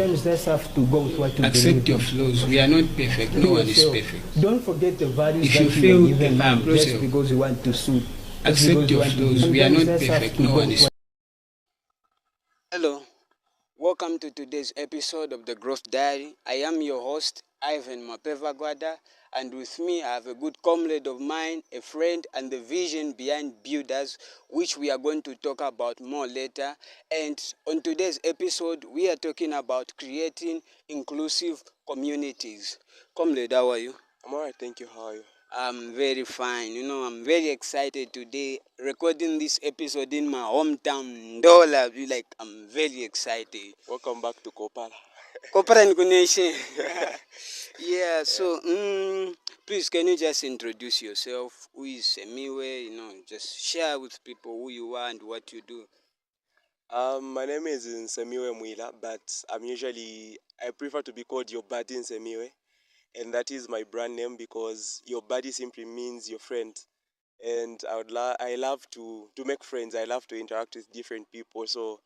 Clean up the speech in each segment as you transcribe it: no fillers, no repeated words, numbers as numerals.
sometimes just have to go with what you Accept believe your in. flaws. We are not perfect. No one is perfect. Don't forget the values If that you you feel were given now, approach just because you want to suit. Accept your flaws. We are not perfect. No one is. Hello, welcome to today's episode of the Growth Diary. I am your host, Ivan Mapevagwada, and with me I have a good comrade of mine, a friend, and the vision behind Builders, which we are going to talk about more later. And on today's episode, we are talking about creating inclusive communities. Comrade, how are you? I'm alright, thank you. How are you? I'm very fine. I'm very excited today recording this episode in my hometown, Ndola. I'm very excited. Welcome back to Kopala. Kopara Nkuneshe. Yeah, so please can you just introduce yourself? Who is Nsemiwe? Just share with people who you are and what you do. My name is Nsemiwe, but I prefer to be called your buddy Nsemiwe, and that is my brand name because your buddy simply means your friend. And I love to make friends. I love to interact with different people. So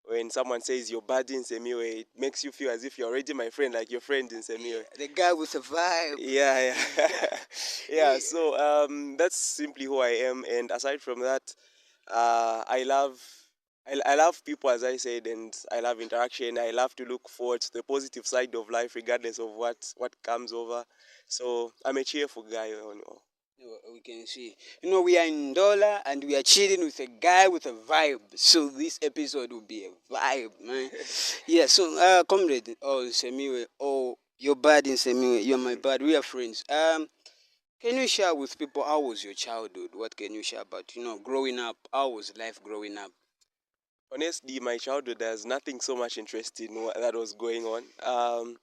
when someone says your buddy Nsemiwe, it makes you feel as if you're already my friend, like your friend Nsemiwe. The guy with a vibe. Yeah. Yeah. So that's simply who I am. And aside from that, I love people, as I said, and I love interaction. I love to look forward to the positive side of life, regardless of what comes over. So I'm a cheerful guy. We can see. We are in Dollar and we are chilling with a guy with a vibe. So this episode will be a vibe, man. Yeah, so comrade, Nsemiwe, your bad Nsemiwe, you're my bad, we are friends. Can you share with people how was your childhood? What can you share about, growing up? How was life growing up? Honestly, my childhood, there's nothing so much interesting that was going on.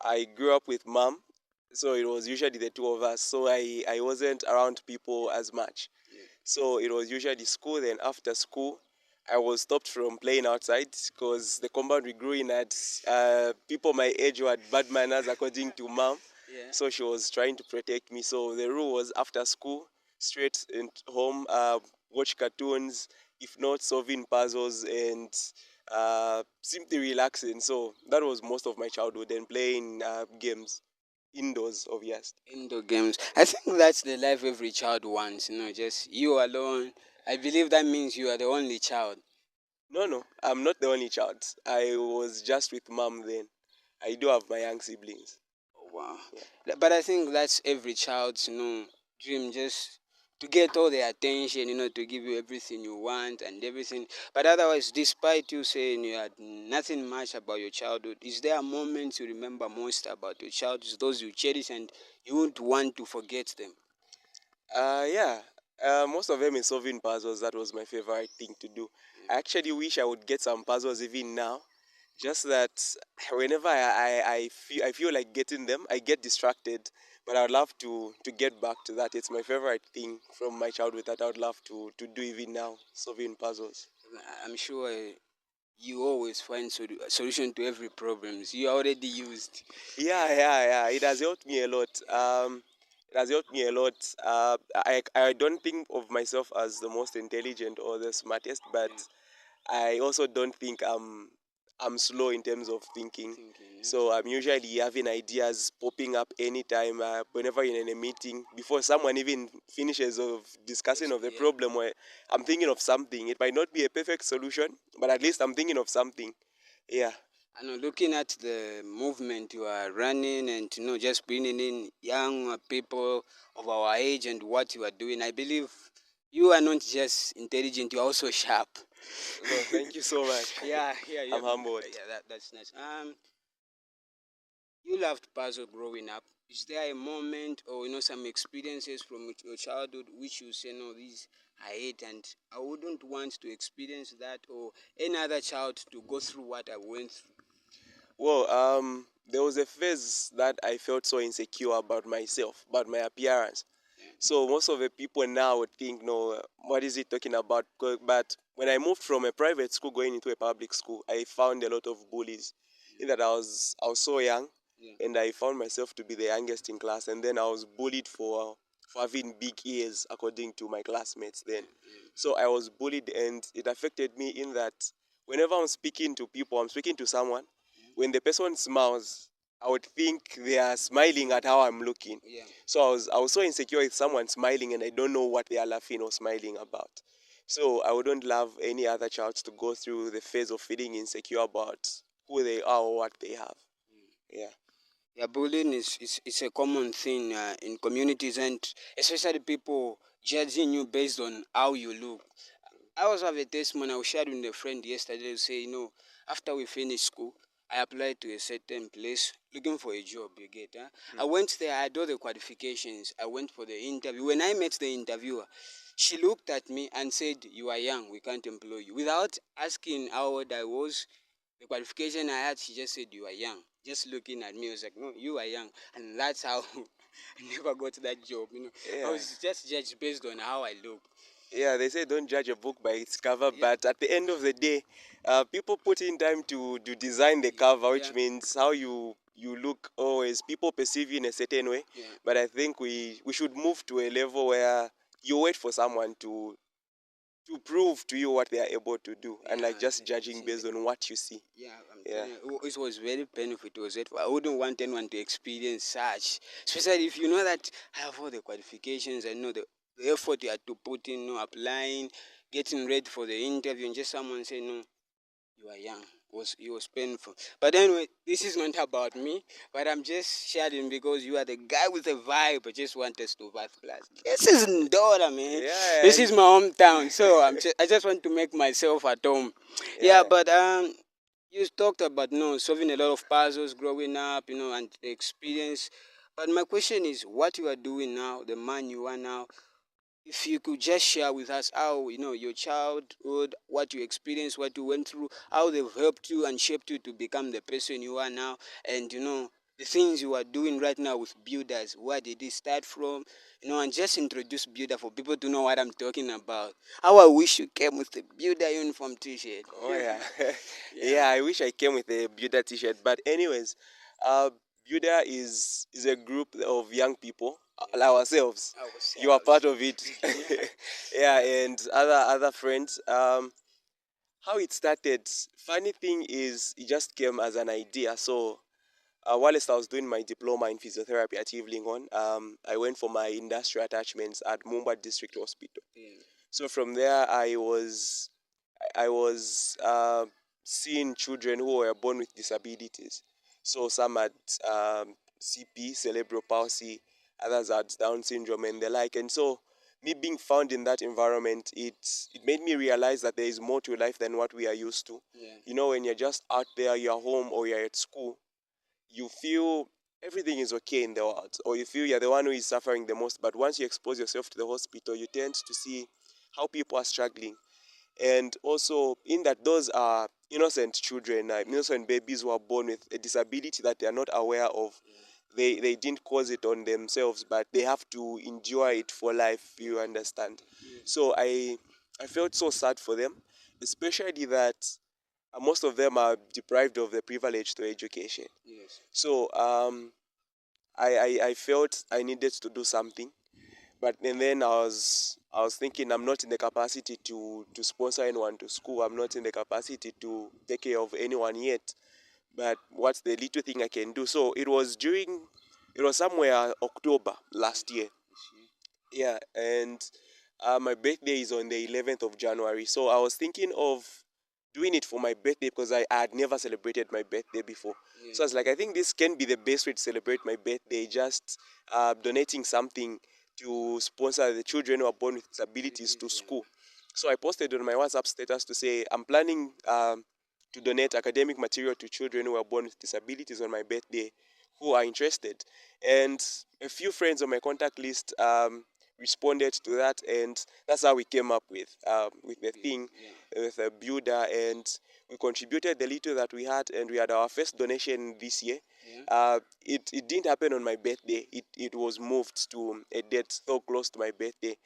I grew up with mom, so it was usually the two of us. So I wasn't around people as much. So it was usually school. Then after school, I was stopped from playing outside because the compound we grew in had people my age who had bad manners, according to mom. Yeah. So she was trying to protect me. So the rule was after school, straight home, watch cartoons, if not solving puzzles and simply relaxing. So that was most of my childhood and playing games indoors, obviously. Indoor games. I think that's the life every child wants, just you alone. I believe that means you are the only child. No, I'm not the only child. I was just with mom then. I do have my young siblings. Oh, wow. Yeah. But I think that's every child's, dream, just to get all the attention, to give you everything you want and everything. But otherwise, despite you saying you had nothing much about your childhood, is there a moment you remember most about your childhood, those you cherish and you wouldn't want to forget them? Yeah. Most of them is solving puzzles. That was my favorite thing to do. I actually wish I would get some puzzles even now. Just that whenever I feel like getting them, I get distracted. But I would love to get back to that. It's my favorite thing from my childhood that I would love to do even now, solving puzzles. I'm sure you always find solution to every problems you already used. Yeah. It has helped me a lot. It has helped me a lot. I don't think of myself as the most intelligent or the smartest, but I also don't think I'm slow in terms of thinking. So I'm usually having ideas popping up anytime, whenever you're in a meeting, before someone even finishes of discussing of the problem. Where I'm thinking of something. It might not be a perfect solution, but at least I'm thinking of something. Yeah. And looking at the movement you are running and just bringing in young people of our age and what you are doing, I believe you are not just intelligent, you are also sharp. No, thank you so much. Yeah. I'm humbled. Yeah, that's nice. You loved puzzle growing up. Is there a moment or some experiences from your childhood which you say no, these I hate and I wouldn't want to experience that, or any other child to go through what I went through? Well, there was a phase that I felt so insecure about myself, about my appearance. So most of the people now would think, no, what is he talking about? But when I moved from a private school going into a public school, I found a lot of bullies. In that I was so young, and I found myself to be the youngest in class, and then I was bullied for having big ears, according to my classmates then. So I was bullied, and it affected me in that whenever I'm speaking to people, I'm speaking to someone, when the person smiles, I would think they are smiling at how I'm looking. Yeah. So I was so insecure with someone smiling and I don't know what they are laughing or smiling about. So I wouldn't love any other child to go through the phase of feeling insecure about who they are or what they have. Yeah. Yeah, bullying is a common thing in communities, and especially people judging you based on how you look. I also have a testimony I was sharing with a friend yesterday to say, after we finished school, I applied to a certain place looking for a job, you get. Huh? I went there, I had all the qualifications. I went for the interview. When I met the interviewer, she looked at me and said, "You are young, we can't employ you." Without asking how old I was, the qualification I had, she just said, "You are young." Just looking at me, I was like, "No, you are young." And that's how I never got that job. I Yeah. was just judged based on how I look. Yeah, they say don't judge a book by its cover, Yeah. but at the end of the day, people put in time to design the cover, which Yeah. means how you look always. People perceive you in a certain way, Yeah. but I think we should move to a level where you wait for someone to prove to you what they are able to do, and like just judging based on what you see. Yeah, I'm Yeah. telling you, it was very painful. It was I wouldn't want anyone to experience such, especially if you know that I have all the qualifications. I know the effort you had to put in, applying, getting ready for the interview, and just someone say, "No, you are young." It was painful. But anyway, this is not about me, but I'm just sharing because you are the guy with the vibe. I just want us to vibe plus. This is Ndora, man. Yeah, This and is my hometown, so I just want to make myself at home. Yeah, yeah. but you talked about solving a lot of puzzles growing up, and the experience. But my question is, what you are doing now, the man you are now, if you could just share with us how your childhood, what you experienced, what you went through, how they've helped you and shaped you to become the person you are now, and the things you are doing right now with builders. Where did it start from? And just introduce builder for people to know what I'm talking about. How I wish you came with the builder uniform T-shirt. Oh yeah. Yeah. Yeah, I wish I came with a Buda t-shirt. But anyways, Buda is a group of young people, like ourselves. You are part of it. Yeah. Yeah, and other friends. How it started, funny thing is it just came as an idea. So whilst I was doing my diploma in physiotherapy at Eveling I went for my industrial attachments at Mumba District Hospital. Yeah. So from there I was seeing children who were born with disabilities. So some had CP, cerebral palsy, others had Down syndrome and the like. And so me being found in that environment, it made me realize that there is more to life than what we are used to. Yeah. You know, when you're just out there, you're home or you're at school, you feel everything is okay in the world, or you feel you're the one who is suffering the most. But once you expose yourself to the hospital, you tend to see how people are struggling. And also in that those are innocent children, innocent babies who are born with a disability that they are not aware of. They didn't cause it on themselves, but they have to endure it for life, you understand. So I felt so sad for them, especially that most of them are deprived of the privilege to education. Yes. So I felt I needed to do something. But and then I was thinking I'm not in the capacity to sponsor anyone to school. I'm not in the capacity to take care of anyone yet. But what's the little thing I can do? So it was somewhere October last year. Yeah, and my birthday is on the 11th of January. So I was thinking of doing it for my birthday because I had never celebrated my birthday before. Yeah. So I was like, I think this can be the best way to celebrate my birthday, just donating something to sponsor the children who are born with disabilities to school. So I posted on my WhatsApp status to say, I'm planning to donate academic material to children who are born with disabilities on my birthday who are interested. And a few friends on my contact list responded to that, and that's how we came up with the thing, with a builder, and we contributed the little that we had, and we had our first donation this year. It didn't happen on my birthday. It was moved to a date so close to my birthday.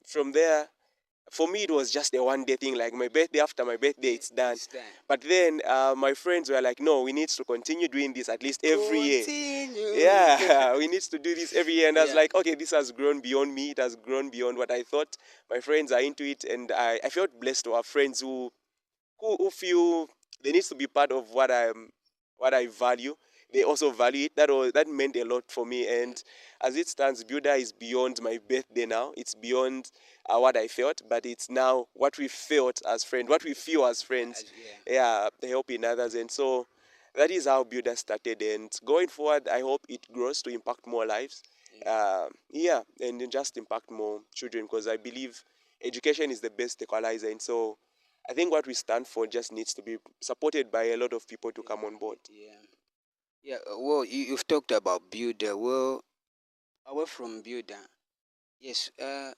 From there, for me, it was just a one day thing. Like my birthday, after my birthday, it's done. It's done. But then my friends were like, no, we need to continue doing this at least every year. Continue. Yeah, we need to do this every year. And I was Yeah. like, okay, this has grown beyond me. It has grown beyond what I thought. My friends are into it. And I felt blessed to have friends who feel they need to be part of what I value. They also value it. That meant a lot for me. And as it stands, Builder is beyond my birthday now. It's beyond what I felt, but it's now what we felt as friends, what we feel as friends. Yeah, helping others. And so that is how Builder started. And going forward, I hope it grows to impact more lives. And then just impact more children, because I believe education is the best equalizer. And so I think what we stand for just needs to be supported by a lot of people to come on board. Well, you've talked about Builder. Well, away from Builder, yes, I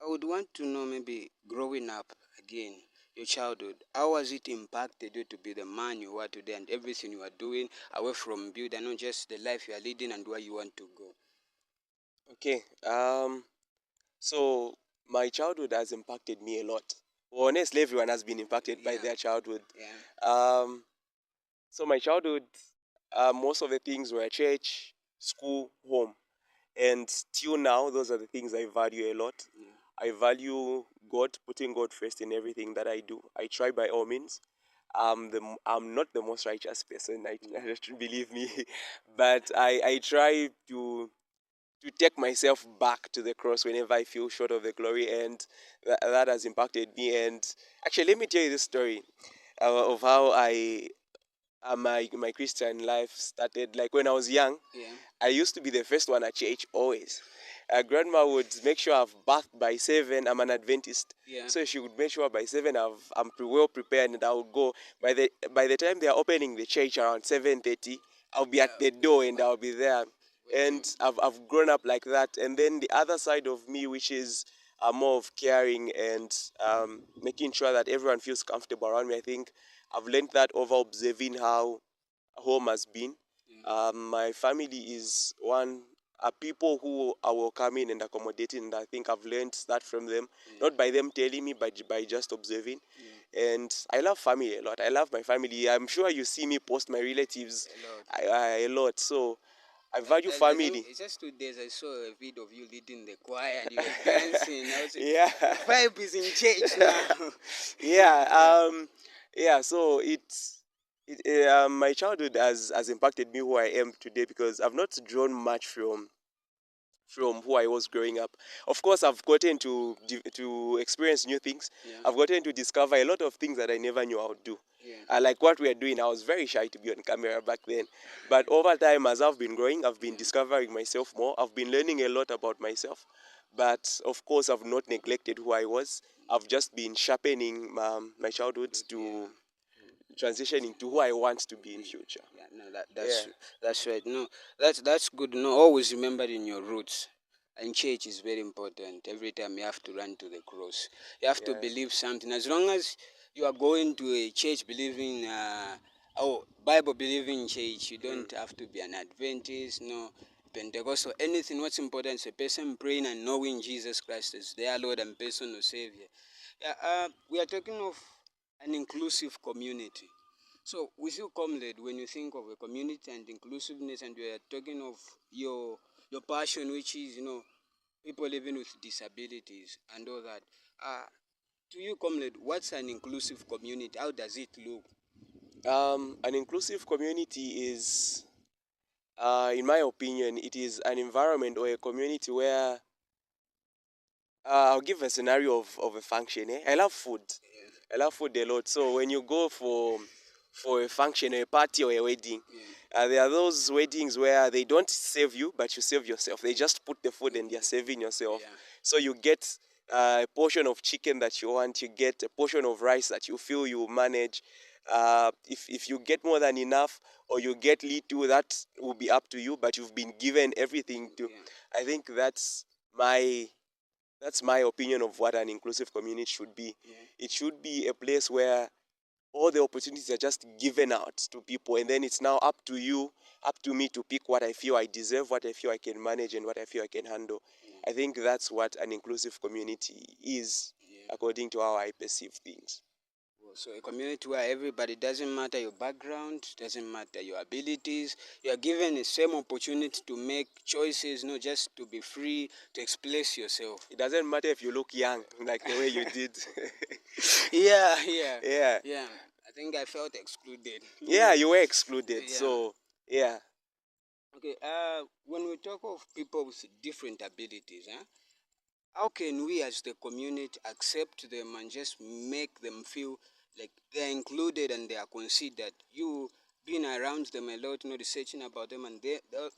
would want to know, maybe growing up again, your childhood, how has it impacted you to be the man you are today and everything you are doing away from Builder, not just the life you are leading and where you want to go? Okay. So my childhood has impacted me a lot. Well, honestly, everyone has been impacted by their childhood. Um, so my childhood, most of the things were church, school, home, and till now, those are the things I value a lot. I value God, putting God first in everything that I do. I try by all means. I'm not the most righteous person, I believe me, but I try to take myself back to the cross whenever I feel short of the glory, and that has impacted me. And actually, let me tell you this story of how my Christian life started. Like when I was young, I used to be the first one at church always. Grandma would make sure I've bathed by 7. I'm an Adventist, so she would make sure by 7 I'm well prepared, and I would go. By the time they are opening the church around 7:30, I'll be at the door and I'll be there. And I've grown up like that. And then the other side of me, which is more of caring and making sure that everyone feels comfortable around me, I think I've learned that over observing how home has been. My family is people who are welcoming and accommodating, and I think I've learned that from them, not by them telling me, but by just observing. And I love family a lot. I love my family. I'm sure you see me post my relatives a lot. So I value family. It's just 2 days I saw a video of you leading the choir and you were dancing. I was like, Yeah. the vibe is in church now. So my childhood has impacted me who I am today, because I've not drawn much from who I was growing up. Of course, I've gotten to experience new things. I've gotten to discover a lot of things that I never knew I would do. Like what we are doing, I was very shy to be on camera back then. But over time, as I've been growing, I've been discovering myself more. I've been learning a lot about myself. But of course, I've not neglected who I was. I've just been sharpening my childhood to transitioning to who I want to be in future. That's right. No, that's good. No, always remember in your roots. And church is very important. Every time you have to run to the cross. You have to believe something. As long as you are going to a church believing, Bible believing church, you don't have to be an Adventist, no Pentecostal, anything. What's important is a person praying and knowing Jesus Christ as their Lord and personal Savior. We are talking of an inclusive community. So, with you, comrade, when you think of a community and inclusiveness, and we are talking of your passion, which is people living with disabilities and all that, to you, comrade, what's an inclusive community? How does it look? An inclusive community is, in my opinion, it is an environment or a community where I'll give a scenario of a function. I love food. I love food a lot. So when you go for a function, a party, or a wedding, there are those weddings where they don't serve you, but you serve yourself. They just put the food and you're serving yourself. So you get a portion of chicken that you want. You get a portion of rice that you feel you manage. If you get more than enough or you get little, that will be up to you. But you've been given everything to. I think that's my opinion of what an inclusive community should be. It should be a place where all the opportunities are just given out to people, and then it's now up to you, up to me to pick what I feel I deserve, what I feel I can manage, and what I feel I can handle. I think that's what an inclusive community is, according to how I perceive things. So a community where everybody, doesn't matter your background, doesn't matter your abilities, you are given the same opportunity to make choices, not just to be free to express yourself. It doesn't matter if you look young, like the way you did. Yeah. Yeah. Yeah. think I felt excluded. Yeah, you were excluded. Yeah. So yeah. Okay. When we talk of people with different abilities, how can we as the community accept them and just make them feel like they're included and they are considered? You being around them a lot, researching about them, and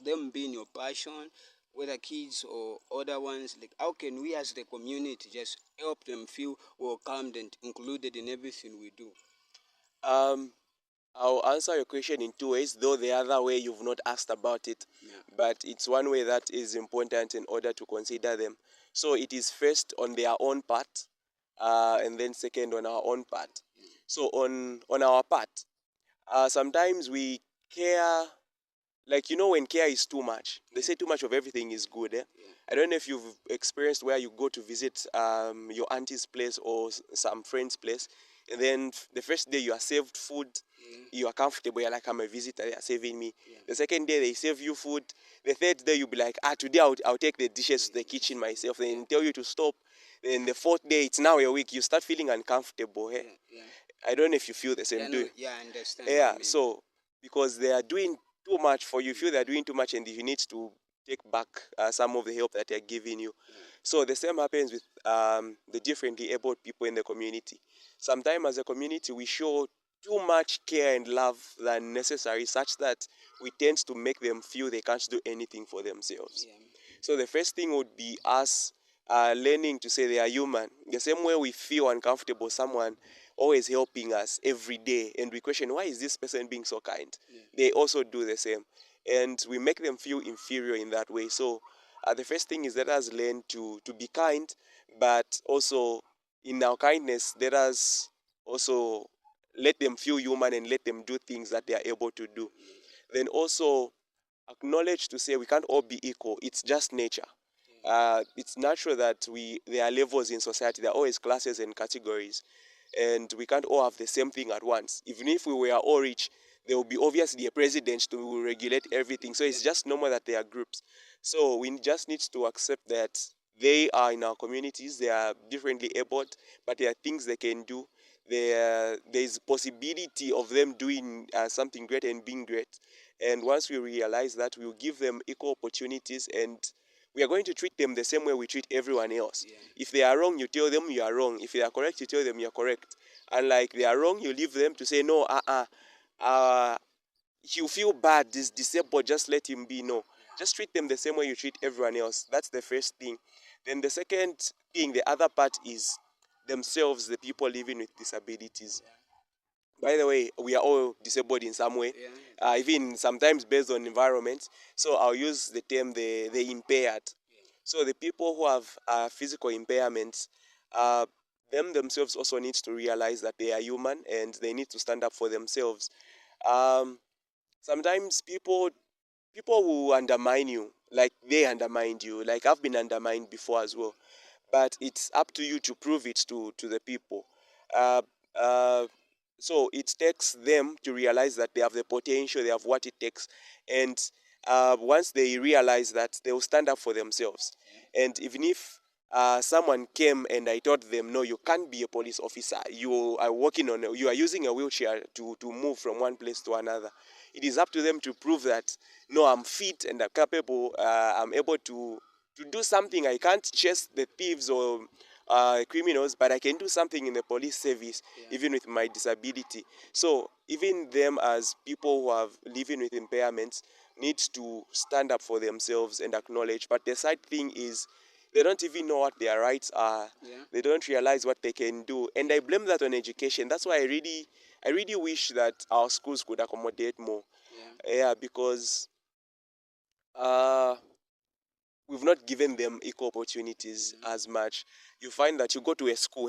them being your passion, whether kids or other ones, like how can we as the community just help them feel welcomed and included in everything we do? Um, I'll answer your question in two ways, though the other way you've not asked about it. Yeah. But it's one way that is important in order to consider them. So it is first on their own part, and then second on our own part. So on our part, sometimes we care, like, when care is too much. They say too much of everything is good. I don't know if you've experienced where you go to visit your auntie's place or some friend's place, and then the first day you are served food, you are comfortable, you're like, I'm a visitor, they are serving me. The second day they serve you food. The third day you'll be like, today I'll take the dishes to the kitchen myself. Then tell you to stop. Then the fourth day, it's now a week, you start feeling uncomfortable. I don't know if you feel the same. Yeah, I understand. Yeah, so because they are doing too much for you, feel they are doing too much, and you need to take back some of the help that they are giving you. So the same happens with the differently abled people in the community. Sometimes as a community, we show too much care and love than necessary, such that we tend to make them feel they can't do anything for themselves. Yeah. So the first thing would be us learning to say they are human. The same way we feel uncomfortable, someone always helping us every day, and we question, why is this person being so kind? They also do the same, and we make them feel inferior in that way. So the first thing is, let us learn to be kind, but also in our kindness, let us also let them feel human and let them do things that they are able to do. Then also acknowledge to say we can't all be equal. It's just nature. It's natural that there are levels in society. There are always classes and categories, and we can't all have the same thing at once. Even if we were all rich, there will be obviously a president to regulate everything. So it's just normal that there are groups. So we just need to accept that they are in our communities. They are differently abled, but there are things they can do. There's possibility of them doing something great and being great. And once we realize that, we'll give them equal opportunities, and we are going to treat them the same way we treat everyone else. If they are wrong, you tell them you are wrong. If they are correct, you tell them you are correct. And like they are wrong, you leave them to say, no, you feel bad, this disabled, just let him be. No, just treat them the same way you treat everyone else. That's the first thing. Then the second thing, the other part, is themselves, the people living with disabilities. By the way, we are all disabled in some way, even sometimes based on environment. So I'll use the term the impaired. So the people who have physical impairments, them themselves also need to realize that they are human and they need to stand up for themselves. Sometimes people will undermine you, like they undermined you. Like I've been undermined before as well. But it's up to you to prove it to the people. Uh, uh, so it takes them to realize that they have the potential, they have what it takes. And once they realize that, they will stand up for themselves. And even if someone came and I told them, no, you can't be a police officer, you are using a wheelchair to move from one place to another. It is up to them to prove that, no, I'm fit and I'm capable, I'm able to do something. I can't chase the thieves or criminals, but I can do something in the police service, even with my disability. So even them, as people who are living with impairments, need to stand up for themselves and acknowledge. But the sad thing is, they don't even know what their rights are. They don't realize what they can do, and I blame that on education. That's why I really wish that our schools could accommodate more. Because we've not given them equal opportunities as much. You find that you go to a school,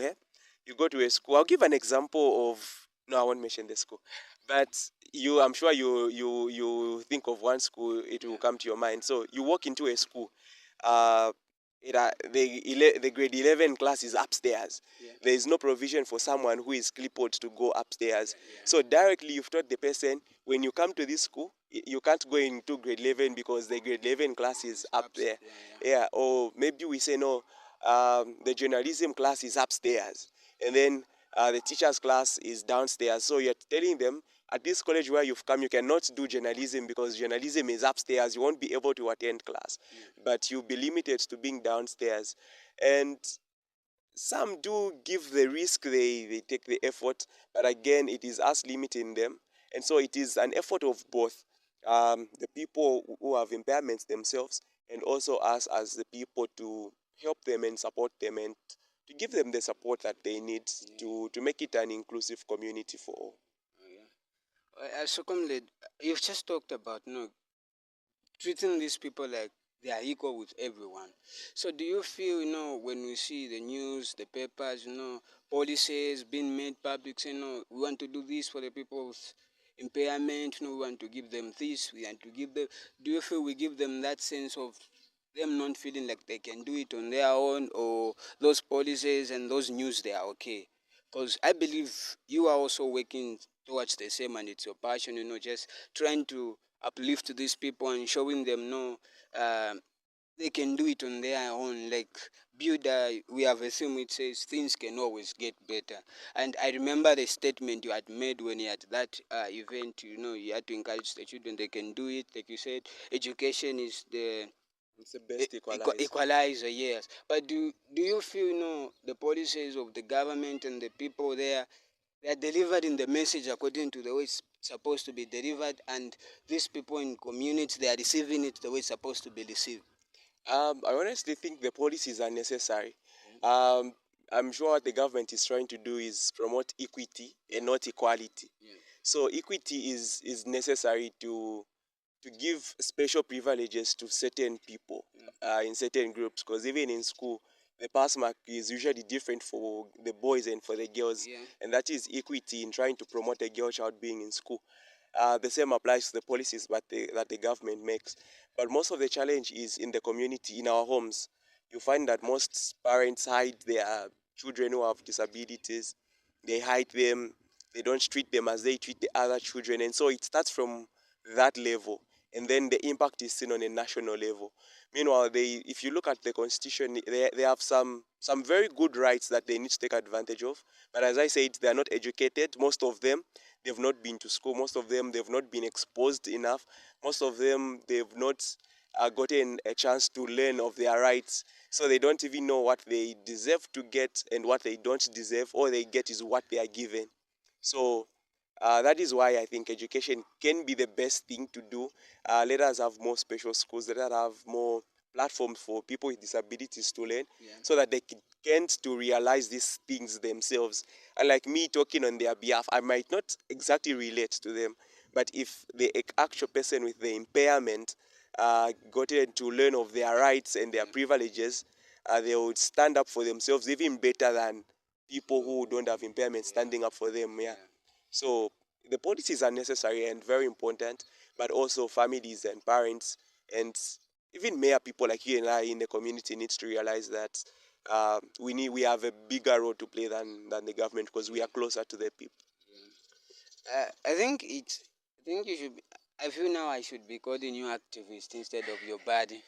I'll give an example of, no, I won't mention the school, but I'm sure you think of one school, it will come to your mind. So you walk into a school, the grade 11 class is upstairs. There is no provision for someone who is crippled to go upstairs. So directly you've taught the person, when you come to this school, you can't go into grade 11 because the grade 11 class is up there. Or maybe we say, no, the journalism class is upstairs. And then the teacher's class is downstairs. So you're telling them, at this college where you've come, you cannot do journalism because journalism is upstairs. You won't be able to attend class, but you'll be limited to being downstairs. And some do give the risk, they take the effort, but again, it is us limiting them. And so it is an effort of both the people who have impairments themselves, and also us as the people to help them and support them and to give them the support that they need to make it an inclusive community for all. Secondly, you've just talked about treating these people like they are equal with everyone. So do you feel, when we see the news, the papers, policies being made public, saying, we want to do this for the people with impairment, we want to give them this, we want to give them, do you feel we give them that sense of them not feeling like they can do it on their own, or those policies and those news, they are okay? Because I believe you are also working towards the same, and it's your passion, just trying to uplift these people and showing them uh, they can do it on their own. Like build we have a theme which says things can always get better. And I remember the statement you had made when you had that event. You had to encourage the children, they can do it. Like you said, education is It's the best equalizer, yes. But do you feel the policies of the government and the people there, they are delivered in the message according to the way it's supposed to be delivered, and these people in community, they are receiving it the way it's supposed to be received? I honestly think the policies are necessary. Um, I'm sure what the government is trying to do is promote equity and not equality. So equity is necessary to give special privileges to certain people in certain groups, because even in school, the pass mark is usually different for the boys and for the girls, and that is equity in trying to promote a girl child being in school. The same applies to the policies that the government makes. But most of the challenge is in the community, in our homes. You find that most parents hide their children who have disabilities. They hide them. They don't treat them as they treat the other children. And so it starts from that level. And then the impact is seen on a national level. Meanwhile, if you look at the constitution, they have some very good rights that they need to take advantage of. But as I said, they are not educated. Most of them, they've not been to school. Most of them, they've not been exposed enough. Most of them, they've not gotten a chance to learn of their rights. So they don't even know what they deserve to get and what they don't deserve. All they get is what they are given. So that is why I think education can be the best thing to do. Let us have more special schools. Let us have more platforms for people with disabilities to learn, so that they can to realize these things themselves. And like me talking on their behalf, I might not exactly relate to them, but if the actual person with the impairment gotten to learn of their rights and their privileges, they would stand up for themselves even better than people who don't have impairment standing up for them. So the policies are necessary and very important, but also families and parents and even mayor people like you and I in the community needs to realize that we have a bigger role to play than the government, because we are closer to the people. I think you should. I feel now I should be calling you activist instead of your body.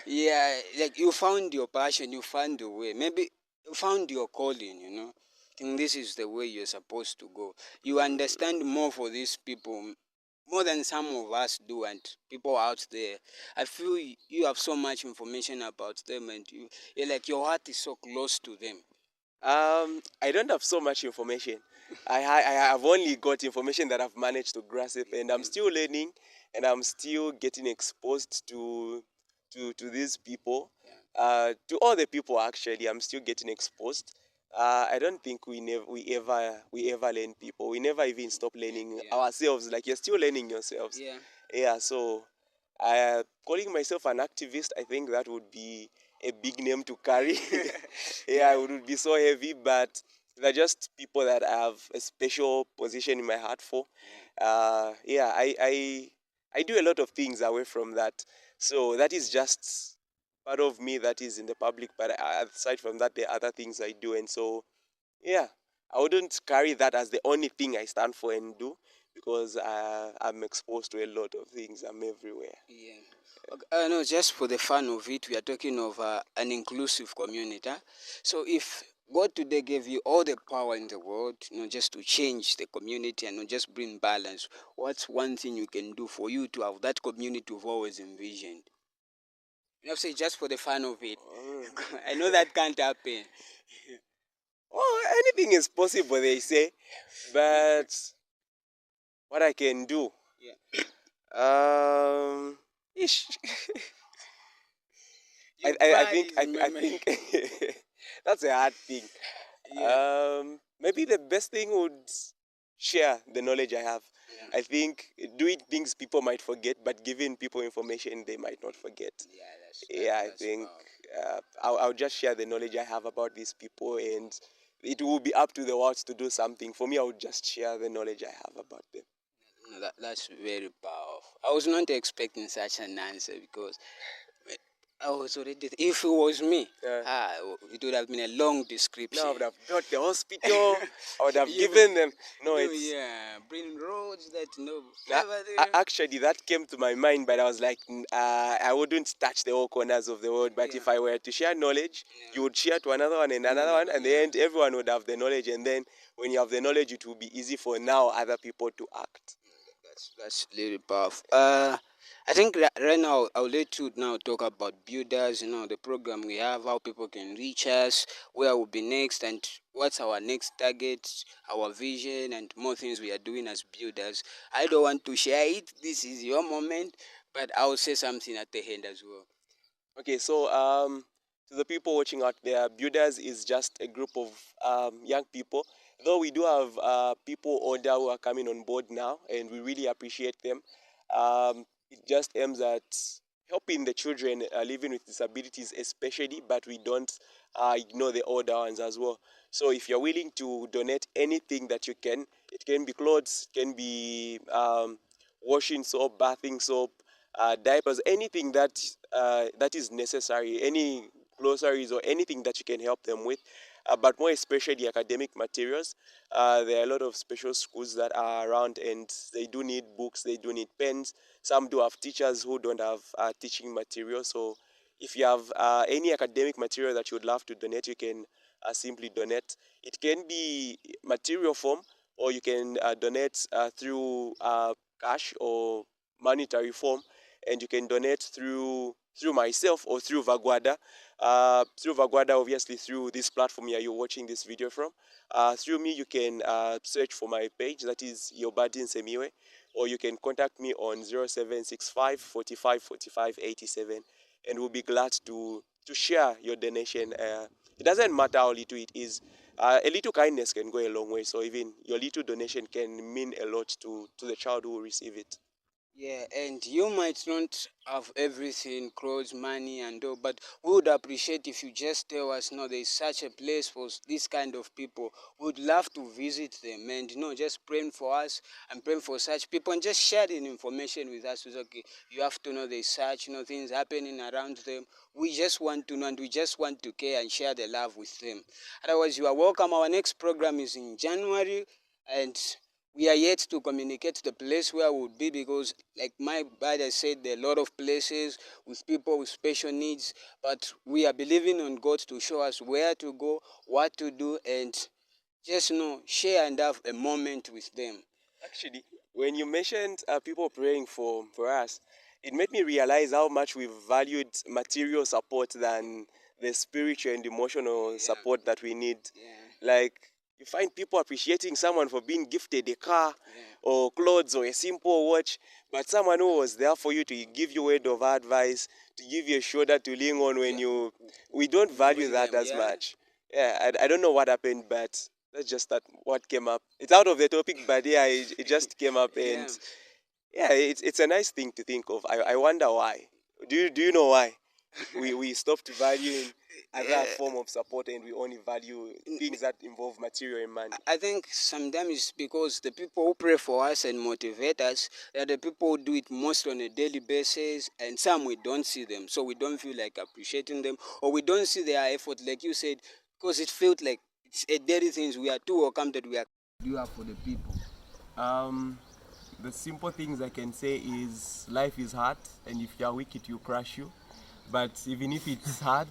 Yeah, like you found your passion, you found the way. Maybe you found your calling. I think this is the way you're supposed to go. You understand more for these people, more than some of us do, and people out there. I feel you have so much information about them, and you're like your heart is so close to them. I don't have so much information. I have only got information that I've managed to grasp, and I'm still learning, and I'm still getting exposed to these people, to all the people actually. I'm still getting exposed. I don't think we ever learn people. We never even stop learning ourselves. Like you're still learning yourselves. Yeah. So, calling myself an activist, I think that would be a big name to carry. Yeah, it would be so heavy, but they're just people that I have a special position in my heart for. Yeah, I do a lot of things away from that. So that is just part of me that is in the public, but aside from that, there are other things I do. And so, yeah, I wouldn't carry that as the only thing I stand for and do, because I'm exposed to a lot of things. I'm everywhere. Yeah. Okay, no, just for the fun of it, we are talking of an inclusive community. Huh? So if God today gave you all the power in the world, just to change the community and not just bring balance. What's one thing you can do for you to have that community you've always envisioned? Say just for the fun of it. I know that can't happen. Oh, anything is possible, they say. But what I can do? Yeah. Ish. Your I pride think is I memory. think that's a hard thing. Yeah. Maybe the best thing would share the knowledge I have. Yeah. I think doing things people might forget, but giving people information they might not forget. Yeah, Yeah, I that's think powerful. I'll just share the knowledge I have about these people, and it will be up to the world to do something. For me, I would just share the knowledge I have about them. No, that's very powerful. I was not expecting such an answer because I was already. If it was me, Yeah. it would have been a long Now I description. would have built the hospital. I would have You, given them. No, it's yeah, bring roads that Na- everything. actually, that came to my mind, but I was like, I wouldn't touch the whole corners of the world. But Yeah. if I were to share knowledge, Yeah. you would share to another one and another one, and Yeah. then everyone would have the knowledge. And then when you have the knowledge, it will be easy for now other people to act. That's really powerful. I think right now I'll let you now talk about builders. The program we have, how people can reach us, where we'll be next, and what's our next target, our vision, and more things we are doing as builders. I don't want to share it. This is your moment, but I'll say something at the end as well. Okay, so to the people watching out there, Builders is just a group of young people. Though we do have people older who are coming on board now, and we really appreciate them. It just aims at helping the children living with disabilities, especially, but we don't ignore the older ones as well. So if you're willing to donate anything that you can, it can be clothes, it can be washing soap, bathing soap, diapers, anything that is necessary, any groceries or anything that you can help them with, but more especially academic materials. There are a lot of special schools that are around, and they do need books, they do need pens. Some do have teachers who don't have teaching material. So if you have any academic material that you would love to donate, you can simply donate. It can be material form, or you can donate through cash or monetary form, and you can donate through myself or through Vaguada. Through Vaguada, obviously through this platform here you're watching this video from. Through me, you can search for my page, that is your buddy Nsemiwe, or you can contact me on 0765 45 45 87, and we'll be glad to share your donation. It doesn't matter how little it is. A little kindness can go a long way, so even your little donation can mean a lot to the child who will receive it. Yeah, and you might not have everything, clothes, money, and all, but we would appreciate if you just tell us, no, there is such a place for this kind of people. We would love to visit them and, just praying for us and praying for such people and just sharing information with us. It's okay, you have to know there's such, things happening around them. We just want to know and we just want to care and share the love with them. Otherwise, you are welcome. Our next program is in January, and we are yet to communicate the place where we'll be because, like my brother said, there are a lot of places with people with special needs, but we are believing on God to show us where to go, what to do, and just share and have a moment with them. Actually, when you mentioned people praying for us, it made me realize how much we've valued material support than the spiritual and emotional support that we need. Yeah. Like, you find people appreciating someone for being gifted a car or clothes or a simple watch, but someone who was there for you to give you a word of advice, to give you a shoulder to lean on when we don't value that as much. Yeah, I don't know what happened, but that's just what came up. It's out of the topic, but yeah, it just came up, and Yeah. yeah, it's a nice thing to think of. I wonder why. Do you know why? We stopped valuing other form of support, and we only value things that involve material and money. I think sometimes it's because the people who pray for us and motivate us, they are the people who do it most on a daily basis, and some we don't see them, so we don't feel like appreciating them, or we don't see their effort, like you said, because it felt like it's a daily things. We are too welcome that we are. Do you have for the people? The simple things I can say is life is hard, and if you are weak, it will crush you. But even if it's hard,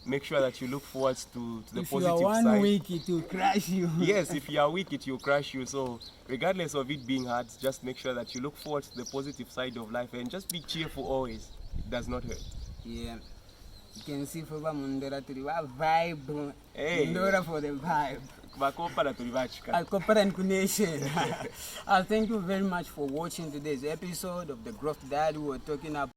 make sure that you look forward to the If you positive are side. 1 week, it will crash you. Yes, if you are weak, it will crush you. So regardless of it being hard, just make sure that you look forward to the positive side of life and just be cheerful always. It does not hurt. Yeah. You can see for Mundora to the vibe. Hey. Mundora for the vibe. Bakopara turi bachika. Alcopa Nation. Thank you very much for watching today's episode of the Growth Diary. We were talking about